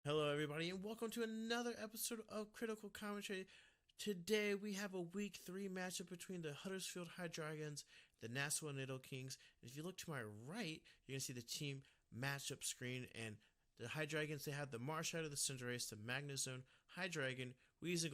Hello, everybody, and welcome to another episode of Critical Commentary. Today, we have a Week 3 matchup between the Huddersfield Hydreigons, the Nashua Nidokings. And if you look to my right, you're going to see the team matchup screen. And the Hydreigons, they have the Marshadow, the Cinderace, the Magnezone, Hydreigon, Weezing,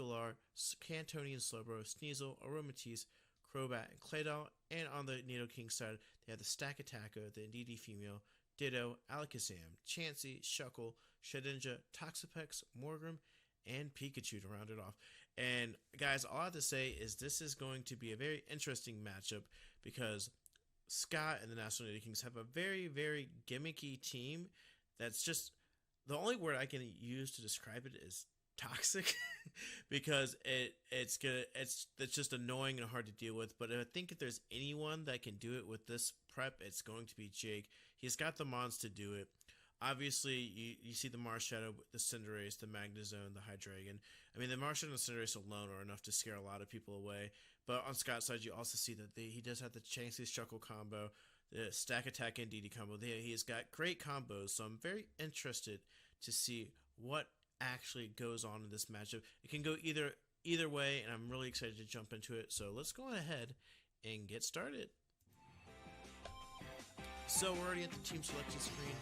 Cantonian, Slowbro, Sneasel, Aromatisse, Crobat, and Claydol. And on the Nidoking side, they have the Stack Attacker, the Indeedee Female, Ditto, Alakazam, Chansey, Shuckle, Shedinja, Toxapex, Morgrem, and Pikachu to round it off. And guys, all I have to say is this is going to be a very interesting matchup because Scott and the Nashua Nidokings have a very, very gimmicky team that's just, the only word I can use to describe it is toxic because it's just annoying and hard to deal with. But I think if there's anyone that can do it with this prep, it's going to be Jake. He's got the mons to do it. Obviously, you see the Marshadow, the Cinderace, the Magnezone, the Hydreigon. I mean, the Marshadow and the Cinderace alone are enough to scare a lot of people away. But on Scott's side, you also see that he does have the Chansey Shuckle combo, the Stack Attack Indeedee combo. He has got great combos, so I'm very interested to see what actually goes on in this matchup. It can go either way, and I'm really excited to jump into it. So let's go ahead and get started. So we're already at the team selection screen,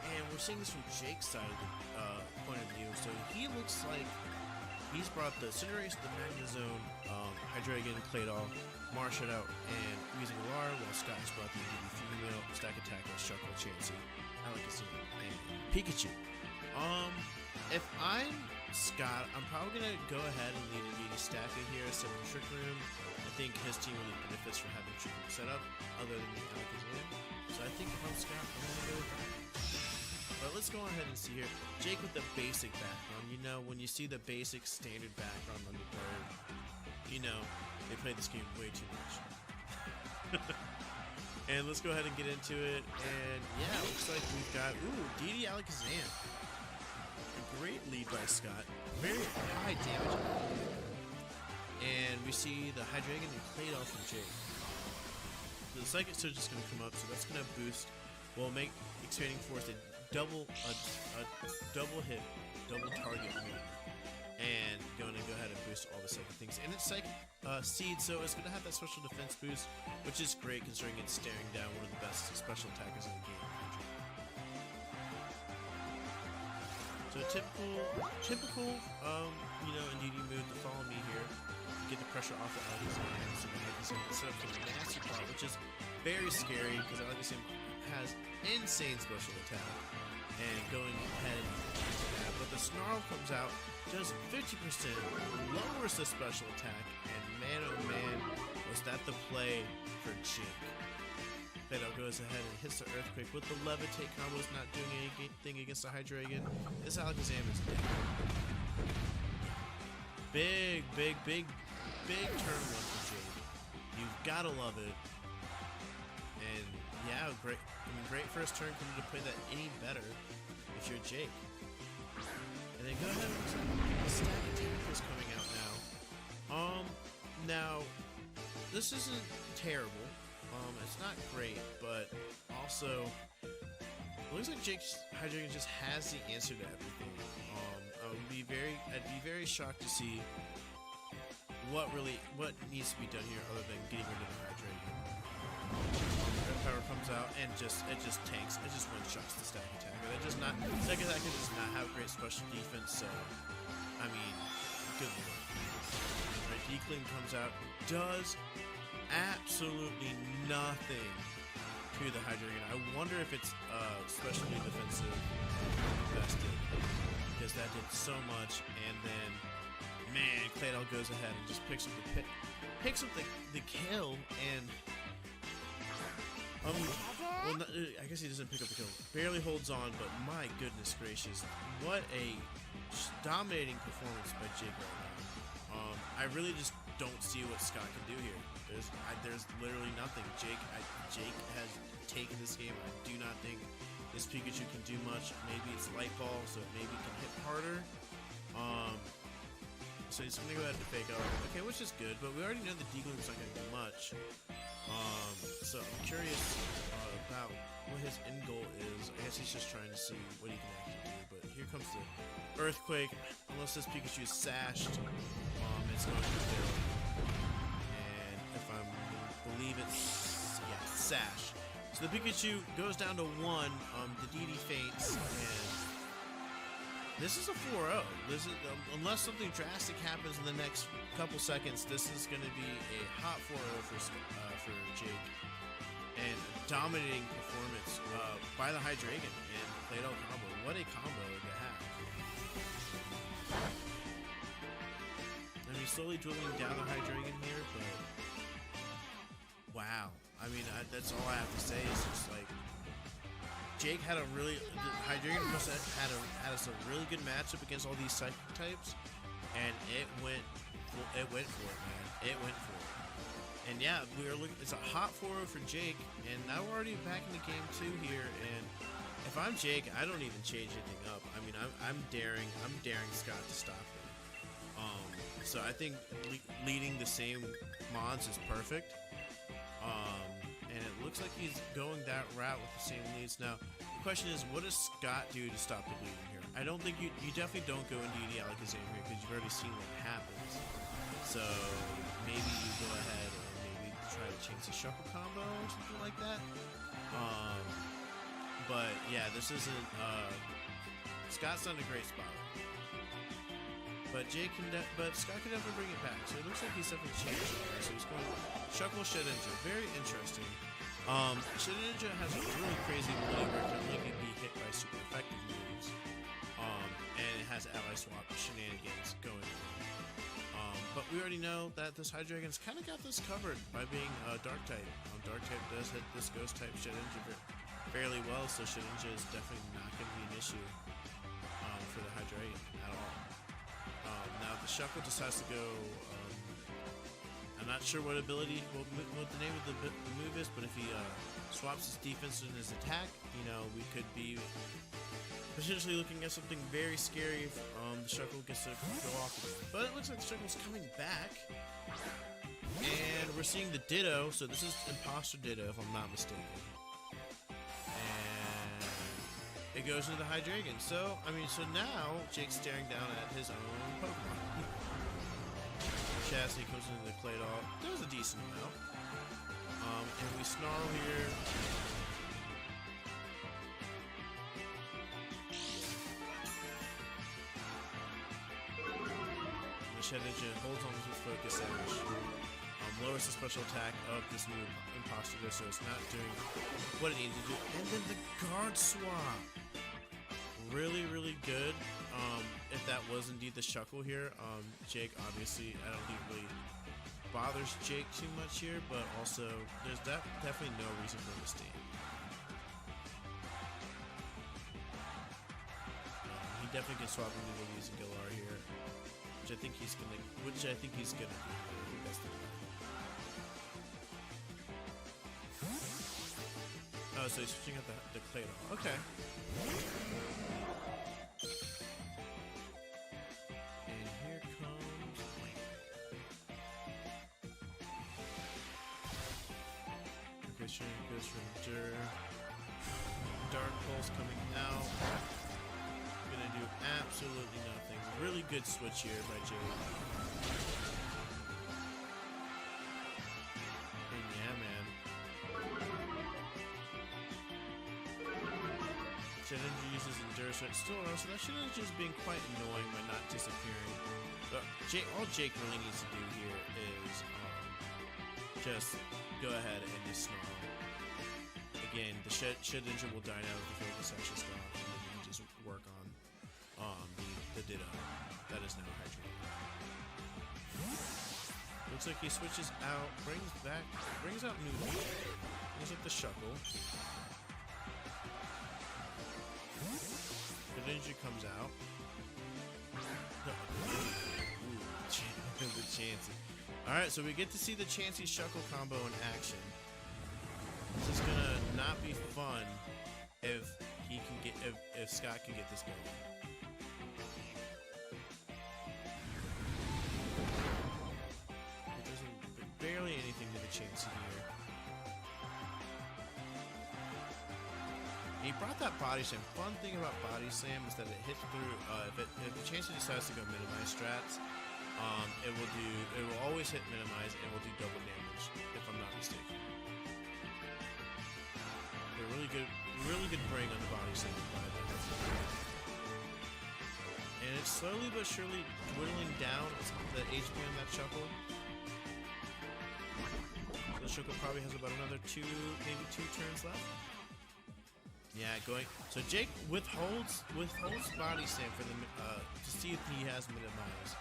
and we're seeing this from Jake's side of the point of view. So he looks like he's brought the Cinderace, the Magnezone, Hydreigon, Claydol, Marshadow, and Weezing, while Scott has brought the Indeedee Female, Stack Attacker, Shuckle, Chansey, Alakazam, and Pikachu. If I'm Scott, I'm probably gonna go ahead and lead Indeedee Stacker here instead of Trick Room. I think his team really benefits from having Trick Room set up, other than the Alakazam. So I think if I'm Scott, I'm gonna go with that. But let's go ahead and see here. Jake with the basic background. You know, when you see the basic standard background on the bird, you know they play this game way too much. And let's go ahead and get into it. And yeah, it looks like we've got DD Alakazam. A great lead by Scott. Very high damage. And we see the Hydreigon and Claydol from Jake. So the Psychic Surge is going to come up, so that's going to boost. We'll make Expanding Force a double hit, double target move, and going to go ahead and boost all the Psychic things. And it's Psychic Seed, so it's going to have that special defense boost, which is great considering it's staring down one of the best special attackers in the game. So typical, Indeedee move to follow me here. Get the pressure off the Alakazam, so the Alakazam can set up for the nasty part, which is very scary because Alakazam has insane special attack. And going ahead and that, but the Snarl comes out, does 50%, lowers the special attack, and man oh man, was that the play for Jake. Claydol goes ahead and hits the Earthquake with the Levitate combos, not doing anything against the Hydreigon. This Alakazam is dead. Big turn one for Jake. You've gotta love it. And yeah, great first turn. Couldn't have played that any better if you're Jake. And then go ahead and the Stack Attacker is coming out now. Now this isn't terrible. It's not great, but also it looks like Jake's Hydreigon just has the answer to everything. I'd be very shocked to see what needs to be done here other than getting rid of the Hydreigon. Red Power comes out and it just tanks. It just one-shots the Stack Attacker. Stack Attacker does not have great special defense, so I mean, good lord. Alright, Decline comes out, does absolutely nothing to the Hydreigon. I wonder if it's specially defensive invested, because that did so much. And then, man, Claydol goes ahead and just picks up the kill, and I guess he doesn't pick up the kill. Barely holds on, but my goodness gracious, what a dominating performance by Jake right now. I really just don't see what Scott can do here. There's literally nothing. Jake has taken this game. I do not think this Pikachu can do much. Maybe it's Light Ball, so maybe it can hit harder. So he's gonna go ahead and fake out. Okay, which is good, but we already know the Deagle's not gonna do much. So I'm curious about what his end goal is. I guess he's just trying to see what he can actually do, but here comes the Earthquake. Unless this Pikachu is sashed, it's going to fail. And if I believe it's, yeah, sash. So the Pikachu goes down to 1. The DD faints, and this is a 4-0. This is, unless something drastic happens in the next couple seconds, this is going to be a hot 4-0 for Jake. And dominating performance by the Hydreigon and Play-Doh combo. What a combo to have. I mean, slowly dwindling down the Hydreigon here, but wow. I mean, that's all I have to say is just like Jake had a really Hydreigon must have had us a really good matchup against all these psychic types, and it went for it, man. It went for it. And yeah, we are looking. It's a hot 4-0 for Jake, and now we're already back in the game 2 here. And if I'm Jake, I don't even change anything up. I mean, I'm daring Scott to stop him. So I think leading the same mods is perfect. And it looks like he's going that route with the same leads. Now, the question is, what does Scott do to stop the bleeding here? I don't think you definitely don't go into ED Alakazam here because you've already seen what happens. So maybe you go ahead and maybe try to change the shuffle combo or something like that. But yeah, this isn't. Scott's not in a great spot. But Scott can definitely bring it back. So it looks like he's definitely changed it. So he's going Shuckle Shedinja. Very interesting. Shedinja has a really crazy ability where it can only be hit by super effective moves. And it has ally swap shenanigans going on. But we already know that this Hydreigon's kind of got this covered by being Dark type. Dark type does hit this Ghost type Shedinja fairly well, so Shedinja is definitely not going to be an issue for the Hydreigon at all. Now the Shuckle decides to go, I'm not sure what ability, what the name of the move is, but if he swaps his defense and his attack, you know, we could be potentially looking at something very scary if the Shuckle gets to go off again. But it looks like the Shuckle's coming back, and we're seeing the Ditto, so this is Imposter Ditto if I'm not mistaken. It goes into the Hydreigon. So, I mean, so now Jake's staring down at his own Pokemon. Chastity comes into the Claydol. Does a decent amount. And we Snarl here. The Shedinja holds on to Focus Edge. Lowers the special attack of this new Imposter, so it's not doing what it needs to do. And then the guard swap. Really, really good. If that was indeed the Shuckle here, Jake obviously, I don't think really bothers Jake too much here, but also there's definitely no reason for him to stand. He definitely can swap into Louise and Galar here, which I think he's gonna do. I think that's the plan. Oh, so he's switching out the Claydol. Okay. And here comes goes from Dur. Dark Pulse coming out. Gonna do absolutely nothing. Really good switch here by Jade. And yeah, man. Shedinja uses Endure, so it's still around, so that Shedinja is being quite annoying by not disappearing. But all Jake really needs to do here is just go ahead and just Snarl. Again, the Shedinja will die now if the focus actually stops, and then you can just work on the Ditto. That is now Hydreigon. Looks like he switches out, brings out Noodle, brings up the Shuckle. Shedinja comes out. Ooh, the Chansey. Alright, so we get to see the Chansey Shuckle combo in action. This is gonna not be fun if Scott can get this going. There's barely anything to the Chansey here. He brought that body slam. Fun thing about body slam is that it hits through. If the Chansey decides to go minimize strats, it will always hit minimize and will do double damage. If I'm not mistaken. A really good bring on the body slam. And it's slowly but surely dwindling down the HP on that Shuckle. So the Shuckle probably has about another maybe two turns left. Yeah, going. So Jake withholds body slam for the to see if he has minimize,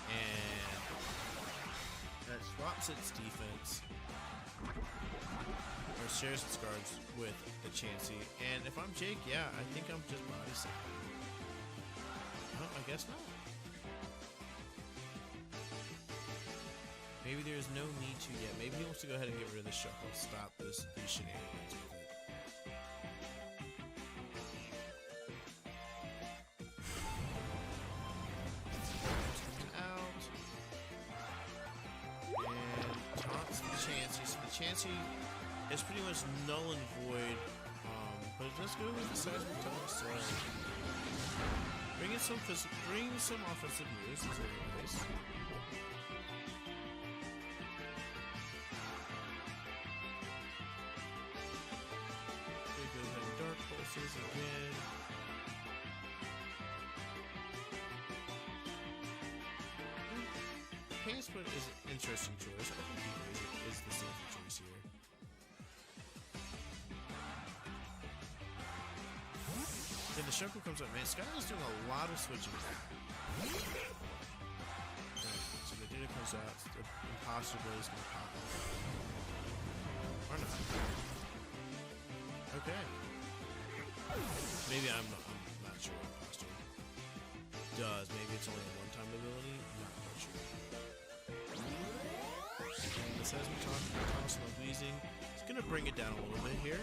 and that swaps its defense or shares its guards with the Chansey. And if I'm Jake, yeah, I think I'm just body slamming. Oh, I guess not. Maybe there's no need to yet. Maybe he wants to go ahead and get rid of the Shuckle, stop these shenanigans with it. Chansey is pretty much null and void, but it does go with the seismic toss. So bringing some offensive moves is very nice. Okay, go ahead and dark pulses again. Pain Split is an interesting choice. I think he is the safer choice here. Then the Shuckle comes up. Man, Sky is doing a lot of switching. Right, so the Duda comes out. The Imposter Blade is going to pop off. Or not. Okay. Maybe I'm not sure what Imposter does. Maybe it's only a one-time ability. I'm not quite sure. The Seismic Toss and the Wheezing. It's going to bring it down a little bit here.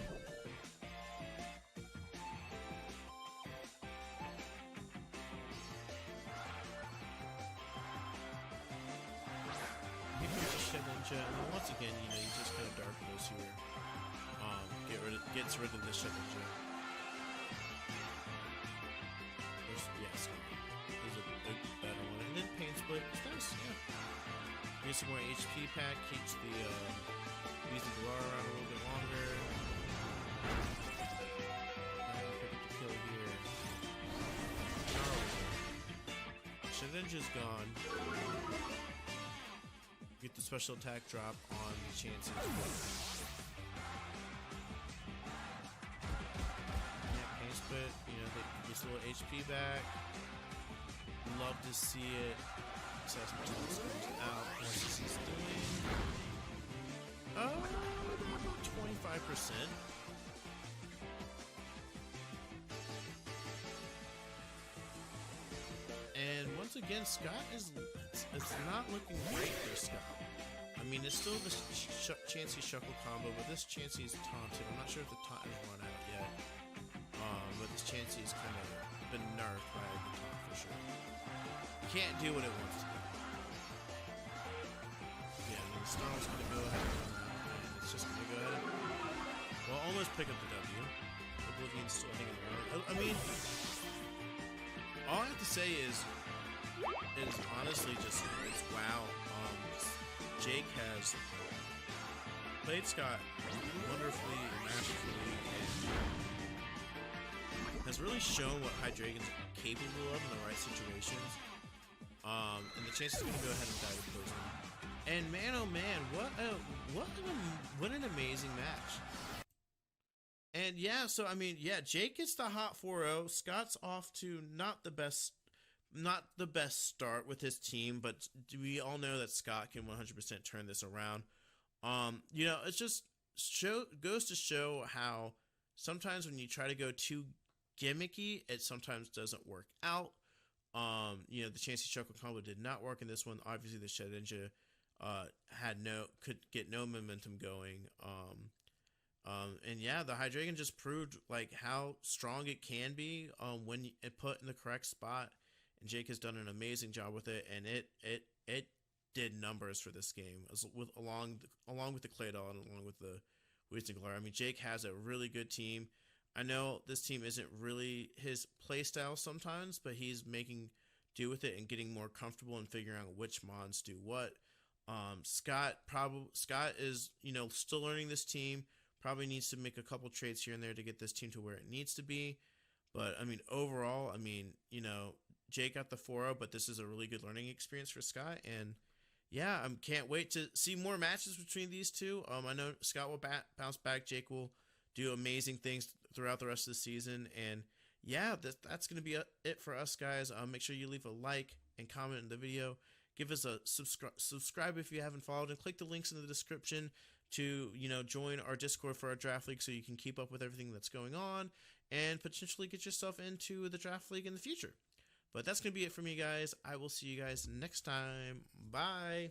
He puts a Shed Ninja, and then once again, you just kind of dark those here. Gets rid of the Shed Ninja. Yes, there's a better one. And then Pain Split. It's nice, yeah. Get some more HP pack, keeps the Weezy Galar around a little bit longer. Pick up the kill here. Shedinja's gone. Get the special attack drop on the Chansey. Yeah, Pain Split, they gets a little HP back. Love to see it. Seismic Toss comes out. What's he's doing? About 25%. And once again, Scott it's not looking great for Scott. I mean, it's still the Chansey Shuckle combo, but this Chansey is taunted. I'm not sure if the taunt has run out yet. But this Chansey has kind of been nerfed by the taunt for sure. Can't do what it wants to do. Yeah, I mean, the Storm's going to go ahead and it's just going to go ahead and, almost pick up the W. Oblivion's still hanging around. I mean, all I have to say is honestly just, it's wow. Jake has played Scott wonderfully and masterfully and has really shown what Hydreigons are capable of in the right situations. And the Chansey's going to go ahead and die with Poison. And man, oh man, what an amazing match. And yeah, so I mean, yeah, Jake gets the hot 4-0. Scott's off to not the best start with his team, but we all know that Scott can 100% turn this around. It's just goes to show how sometimes when you try to go too gimmicky, it sometimes doesn't work out. The Chansey Shuckle combo did not work in this one. Obviously, the Shedinja could get no momentum going. And yeah, the Hydreigon just proved like how strong it can be when it put in the correct spot. And Jake has done an amazing job with it, and it did numbers for this game along with the Claydol and along with the Weezy Galar. I mean, Jake has a really good team. I know this team isn't really his play style sometimes, but he's making do with it and getting more comfortable and figuring out which mods do what. Scott is still learning this team. Probably needs to make a couple trades here and there to get this team to where it needs to be. But I mean, overall, Jake got the 4-0, but this is a really good learning experience for Scott. And yeah, I can't wait to see more matches between these two. I know Scott will bounce back. Jake will do amazing things throughout the rest of the season. And yeah, that's going to be it for us, guys. Make sure you leave a like and comment in the video. Give us a subscribe if you haven't followed, and click the links in the description to join our Discord for our draft league, so you can keep up with everything that's going on and potentially get yourself into the draft league in the future. But that's going to be it for me, guys. I will see you guys next time. Bye.